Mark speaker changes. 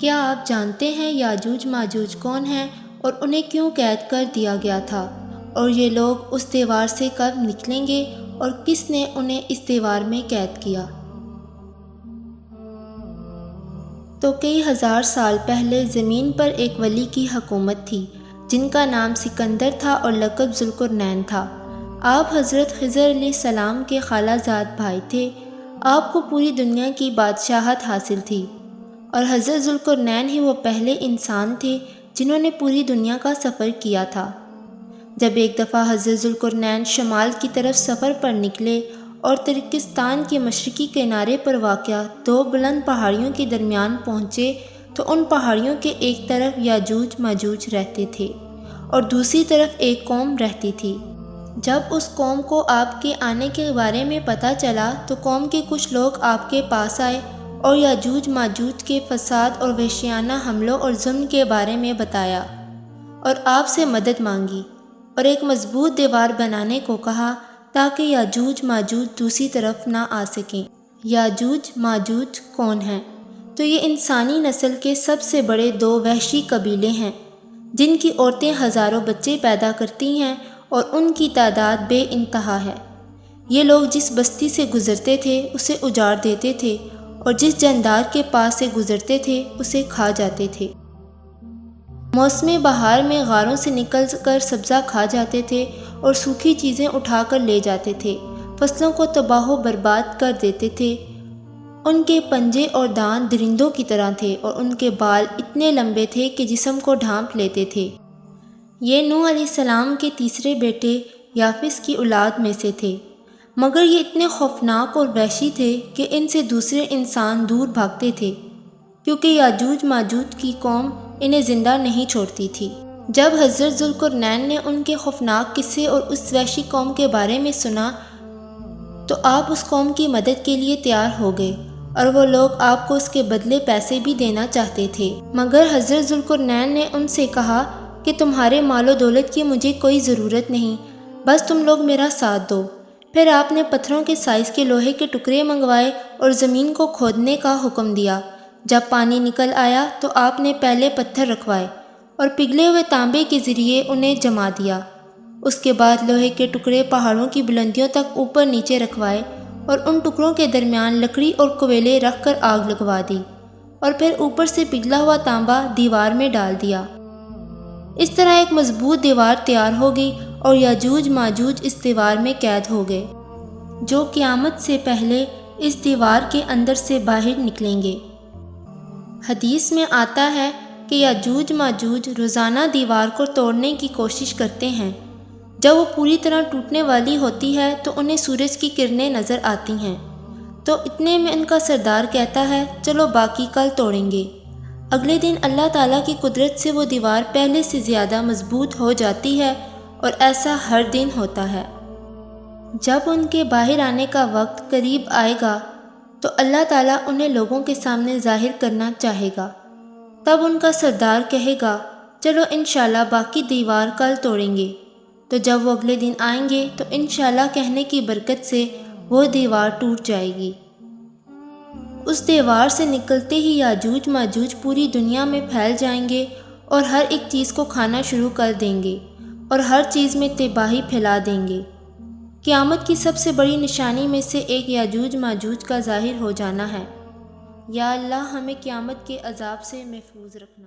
Speaker 1: کیا آپ جانتے ہیں یاجوج ماجوج کون ہیں اور انہیں کیوں قید کر دیا گیا تھا، اور یہ لوگ اس دیوار سے کب نکلیں گے اور کس نے انہیں اس دیوار میں قید کیا؟ تو کئی ہزار سال پہلے زمین پر ایک ولی کی حکومت تھی جن کا نام سکندر تھا اور لقب ذوالقرنین تھا۔ آپ حضرت خضر علیہ السلام کے خالہ زاد بھائی تھے۔ آپ کو پوری دنیا کی بادشاہت حاصل تھی، اور حضرت ذوالقرنین ہی وہ پہلے انسان تھے جنہوں نے پوری دنیا کا سفر کیا تھا۔ جب ایک دفعہ حضرت ذوالقرنین شمال کی طرف سفر پر نکلے اور ترکستان کے مشرقی کنارے پر واقع دو بلند پہاڑیوں کے درمیان پہنچے تو ان پہاڑیوں کے ایک طرف یاجوج ماجوج رہتے تھے اور دوسری طرف ایک قوم رہتی تھی۔ جب اس قوم کو آپ کے آنے کے بارے میں پتہ چلا تو قوم کے کچھ لوگ آپ کے پاس آئے اور یاجوج ماجوج کے فساد اور وحشیانہ حملوں اور ظلم کے بارے میں بتایا، اور آپ سے مدد مانگی اور ایک مضبوط دیوار بنانے کو کہا تاکہ یاجوج ماجوج دوسری طرف نہ آ سکیں۔ یاجوج ماجوج کون ہیں؟ تو یہ انسانی نسل کے سب سے بڑے دو وحشی قبیلے ہیں جن کی عورتیں ہزاروں بچے پیدا کرتی ہیں اور ان کی تعداد بے انتہا ہے۔ یہ لوگ جس بستی سے گزرتے تھے اسے اجاڑ دیتے تھے اور جس جاندار کے پاس سے گزرتے تھے اسے کھا جاتے تھے۔ موسم بہار میں غاروں سے نکل کر سبزہ کھا جاتے تھے اور سوکھی چیزیں اٹھا کر لے جاتے تھے، فصلوں کو تباہ و برباد کر دیتے تھے۔ ان کے پنجے اور دان درندوں کی طرح تھے اور ان کے بال اتنے لمبے تھے کہ جسم کو ڈھانپ لیتے تھے۔ یہ نوح علیہ السلام کے تیسرے بیٹے یافس کی اولاد میں سے تھے، مگر یہ اتنے خوفناک اور وحشی تھے کہ ان سے دوسرے انسان دور بھاگتے تھے، کیونکہ یاجوج ماجوج کی قوم انہیں زندہ نہیں چھوڑتی تھی۔ جب حضرت ذوالقرنین نے ان کے خوفناک قصے اور اس وحشی قوم کے بارے میں سنا تو آپ اس قوم کی مدد کے لیے تیار ہو گئے، اور وہ لوگ آپ کو اس کے بدلے پیسے بھی دینا چاہتے تھے، مگر حضرت ذوالقرنین نے ان سے کہا کہ تمہارے مال و دولت کی مجھے کوئی ضرورت نہیں، بس تم لوگ میرا ساتھ دو۔ پھر آپ نے پتھروں کے سائز کے لوہے کے ٹکڑے منگوائے اور زمین کو کھودنے کا حکم دیا۔ جب پانی نکل آیا تو آپ نے پہلے پتھر رکھوائے اور پگھلے ہوئے تانبے کے ذریعے انہیں جما دیا۔ اس کے بعد لوہے کے ٹکڑے پہاڑوں کی بلندیوں تک اوپر نیچے رکھوائے اور ان ٹکڑوں کے درمیان لکڑی اور کوئلے رکھ کر آگ لگوا دی، اور پھر اوپر سے پگھلا ہوا تانبا دیوار میں ڈال دیا۔ اس طرح ایک مضبوط دیوار تیار ہو گئی اور یاجوج ماجوج اس دیوار میں قید ہو گئے، جو قیامت سے پہلے اس دیوار کے اندر سے باہر نکلیں گے۔ حدیث میں آتا ہے کہ یاجوج ماجوج روزانہ دیوار کو توڑنے کی کوشش کرتے ہیں۔ جب وہ پوری طرح ٹوٹنے والی ہوتی ہے تو انہیں سورج کی کرنیں نظر آتی ہیں، تو اتنے میں ان کا سردار کہتا ہے چلو باقی کل توڑیں گے۔ اگلے دن اللہ تعالیٰ کی قدرت سے وہ دیوار پہلے سے زیادہ مضبوط ہو جاتی ہے، اور ایسا ہر دن ہوتا ہے۔ جب ان کے باہر آنے کا وقت قریب آئے گا تو اللہ تعالیٰ انہیں لوگوں کے سامنے ظاہر کرنا چاہے گا۔ تب ان کا سردار کہے گا چلو انشاءاللہ باقی دیوار کل توڑیں گے، تو جب وہ اگلے دن آئیں گے تو انشاءاللہ کہنے کی برکت سے وہ دیوار ٹوٹ جائے گی۔ اس دیوار سے نکلتے ہی یاجوج ماجوج پوری دنیا میں پھیل جائیں گے اور ہر ایک چیز کو کھانا شروع کر دیں گے اور ہر چیز میں تباہی پھیلا دیں گے۔ قیامت کی سب سے بڑی نشانی میں سے ایک یاجوج ماجوج کا ظاہر ہو جانا ہے۔ یا اللہ ہمیں قیامت کے عذاب سے محفوظ رکھنا۔